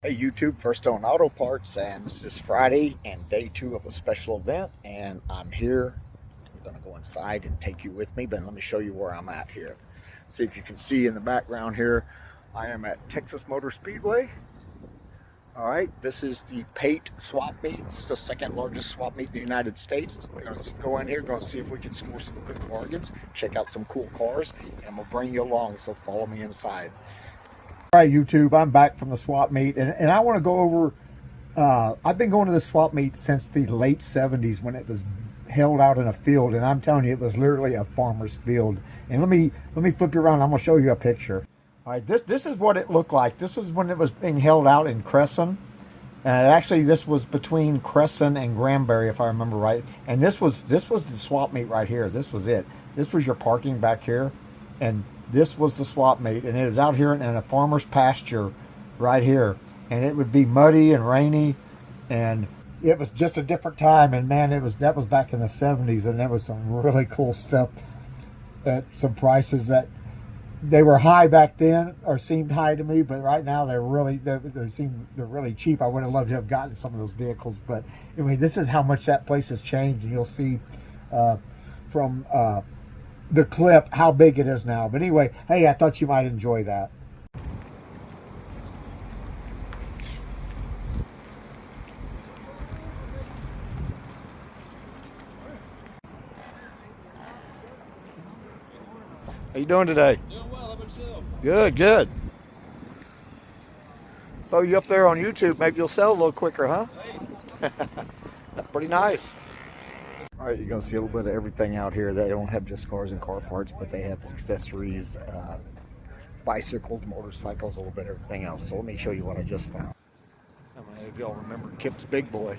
Hey YouTube, First Own Auto Parts, and this is Friday and day 2 of a special event, and I'm here. I'm going to go inside and take you with me, but let me show you where I'm at here. See if you can see in the background here, I am at Texas Motor Speedway. All right, this is the Pate swap meet. It's the second largest swap meet in the United States. We're going to go in here, going to see if we can score some good bargains, check out some cool cars, and I'm going to bring you along, so follow me inside. All right, YouTube, I'm back from the swap meet, and I want to go over, I've been going to the swap meet since the late 70s when it was held out in a field, and I'm telling you, it was literally a farmer's field. And let me flip you around. I'm going to show you a picture. All right, this is what it looked like. This was when it was being held out in Crescent. Actually, this was between Crescent and Granbury, if I remember right. And this was the swap meet right here. This was it. This was your parking back here, and this was the swap meet, and it was out here in a farmer's pasture right here, and it would be muddy and rainy, and it was just a different time. And man, that was back in the 70s, and there was some really cool stuff at some prices that they were high back then, or seemed high to me, but right now they're really cheap. I would have loved to have gotten some of those vehicles, but anyway, this is how much that place has changed, and you'll see from the clip how big it is now. But anyway, hey, I thought you might enjoy that. How you doing today? Doing well. How about yourself? Good. Throw you up there on YouTube, maybe you'll sell a little quicker, huh? Hey. That's pretty nice. All right, you're gonna see a little bit of everything out here. They don't have just cars and car parts, but they have accessories, bicycles, motorcycles, a little bit of everything else. So let me show you what I just found. How many of y'all remember Kip's Big Boy?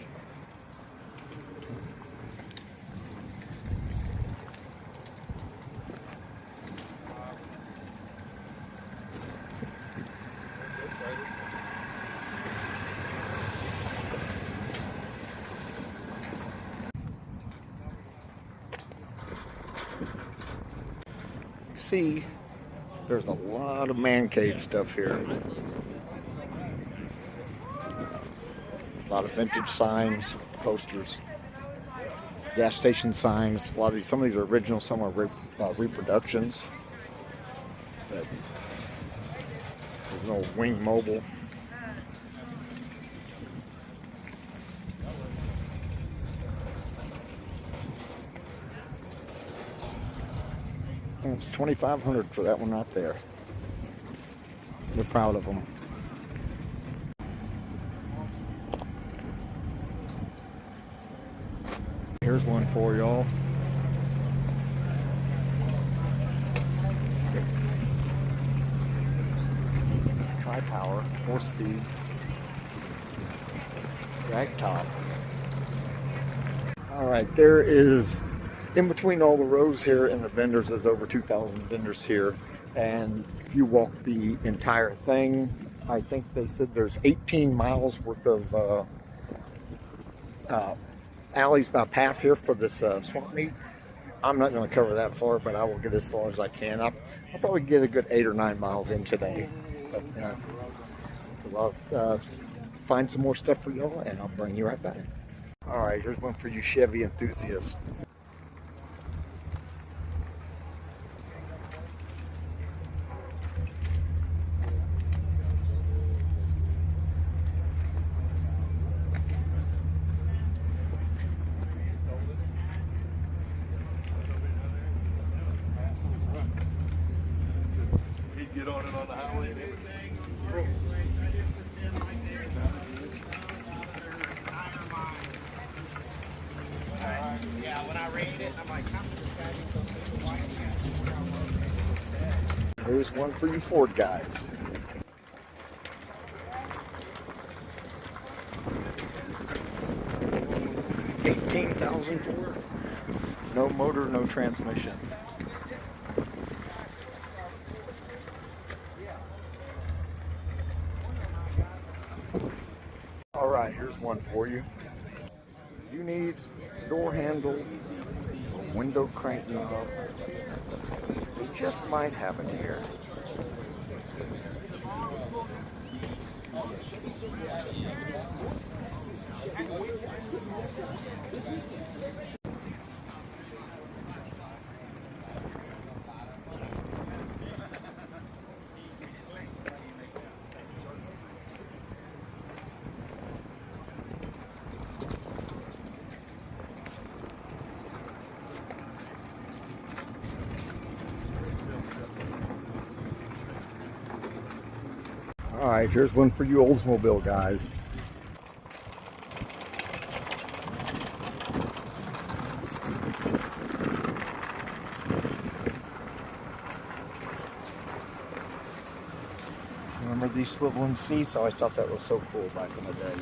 See, there's a lot of man cave stuff here. A lot of vintage signs, posters, gas station signs. Some of these are original, some are reproductions. But there's no Wing Mobile. It's $2,500 for that one right there. We're proud of them. Here's one for y'all. Tri-power, 4-speed, drag top. All right, there is, in between all the rows here and the vendors, there's over 2,000 vendors here. And if you walk the entire thing, I think they said there's 18 miles worth of alleys by path here for this swap meet. I'm not going to cover that far, but I will get as far as I can. I'll probably get a good 8 or 9 miles in today. But I'll find some more stuff for y'all, and I'll bring you right back. All right, here's one for you Chevy enthusiasts. Get on it on the highway and everything. Yeah, when I read it, I'm like, how does this guy be so simple? Why Here's one for you Ford guys. $18,000 for it. No motor, no transmission. All right, here's one for you. You need door handle, a window crank knob. We just might have it here. All right, here's one for you Oldsmobile guys. Remember these swiveling seats? I always thought that was so cool back in the day.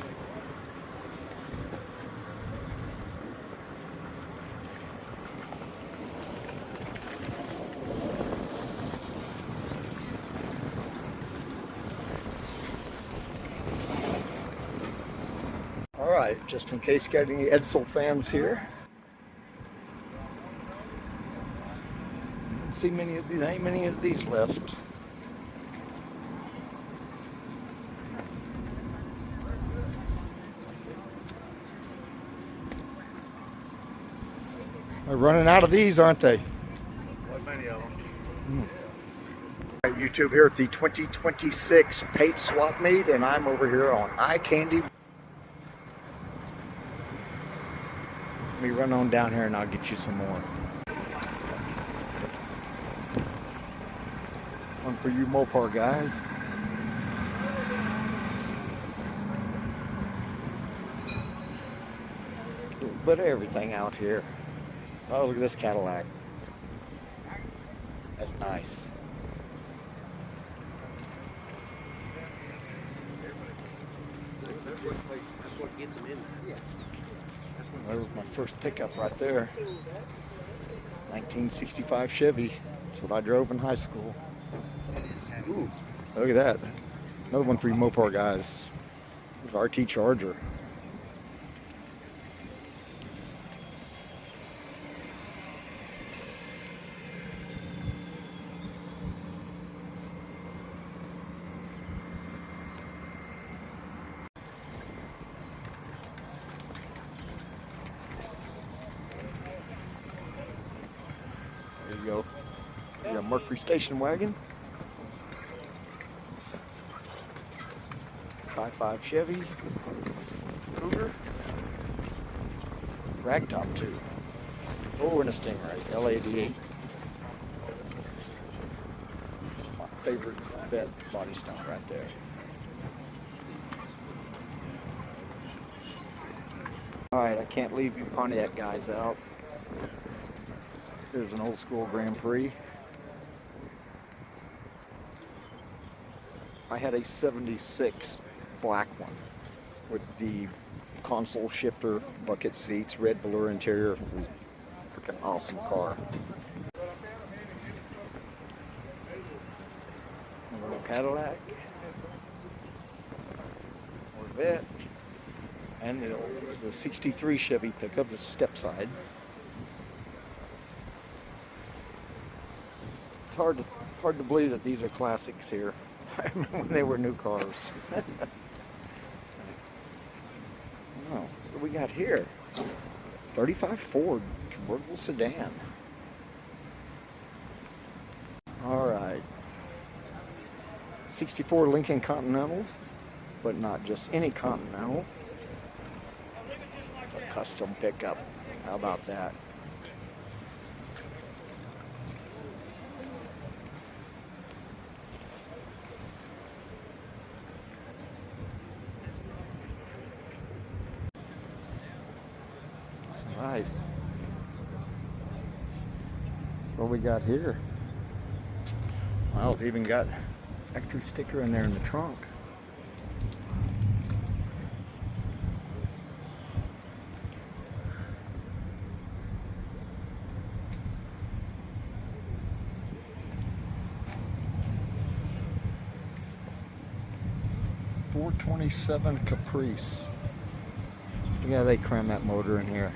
All right, just in case you got any Edsel fans here. Don't see many of these, ain't many of these left. They're running out of these, aren't they? What many of them? All right, YouTube, here at the 2026 Pate Swap Meet, and I'm over here on Eye Candy. Let me run on down here and I'll get you some more. One for you Mopar guys. A little bit of everything out here. Oh, look at this Cadillac. That's nice. That's what gets them in there. Yeah. That was my first pickup right there. 1965 Chevy. That's what I drove in high school. Ooh, look at that. Another one for you Mopar guys. RT Charger. There you go. You got a Mercury station wagon. 5.5 Chevy. Cougar. Ragtop 2. Oh, and a Stingray. L88. My favorite vet body style right there. Alright, I can't leave you Pontiac guys out. Here's an old school Grand Prix. I had a 76 black one with the console shifter, bucket seats, red velour interior. Freaking awesome car. A little Cadillac, Corvette, and there's a 63 Chevy pickup, the step side. It's hard to believe that these are classics here. I remember when they were new cars. Oh, what do we got here? 35 Ford convertible sedan. All right. 64 Lincoln Continentals, but not just any Continental. It's a custom pickup. How about that? Right. What we got here? Well, it's even got extra sticker in there in the trunk. .427 Caprice. Yeah, they cram that motor in here.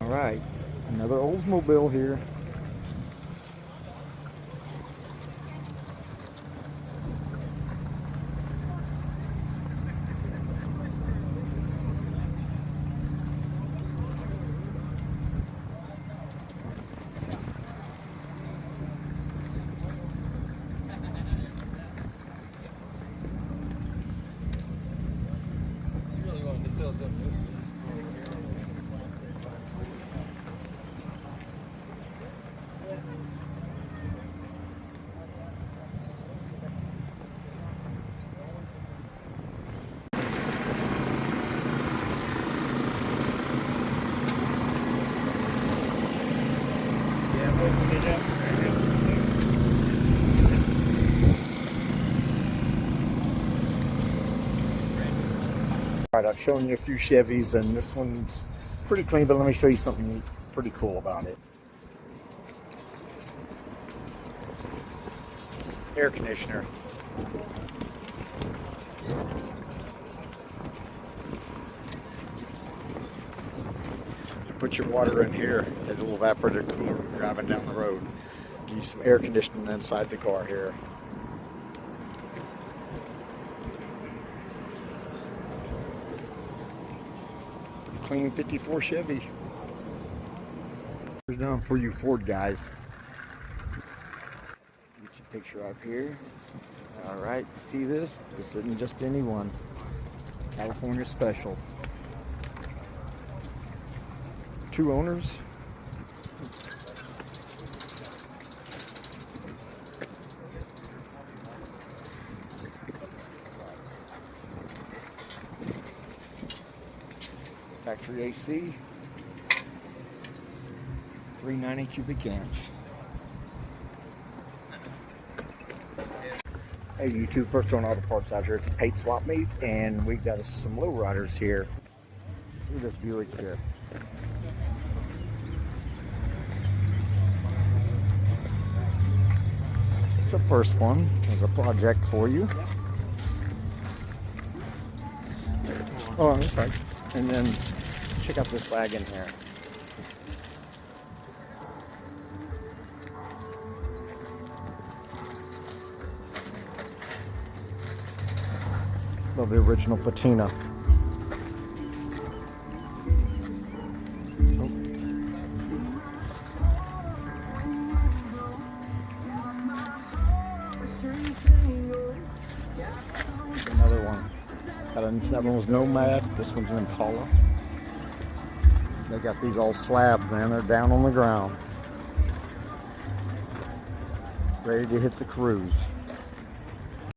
All right, another Oldsmobile here. You really wanted to sell something. All right, I've shown you a few Chevys, and this one's pretty clean, but let me show you something pretty cool about it. Air conditioner. You put your water in here, there's a little evaporator cooler driving down the road. Give you some air conditioning inside the car here. Clean 54 Chevy. Here's down for you Ford guys. Get your picture up here. All right, see this? This isn't just any one. California special. 2 owners. Factory AC, 390 cubic inch. Hey YouTube, First On Auto Parts out here at the Pate Swap Meet, and we've got some Lowriders here. Look at this Buick here. It's the first one. There's a project for you. Oh, that's right. And then check out this wagon here. Love the original patina. Oh. Another one. That one was Nomad. This one's an Impala. They got these all slabbed, man. They're down on the ground, ready to hit the cruise.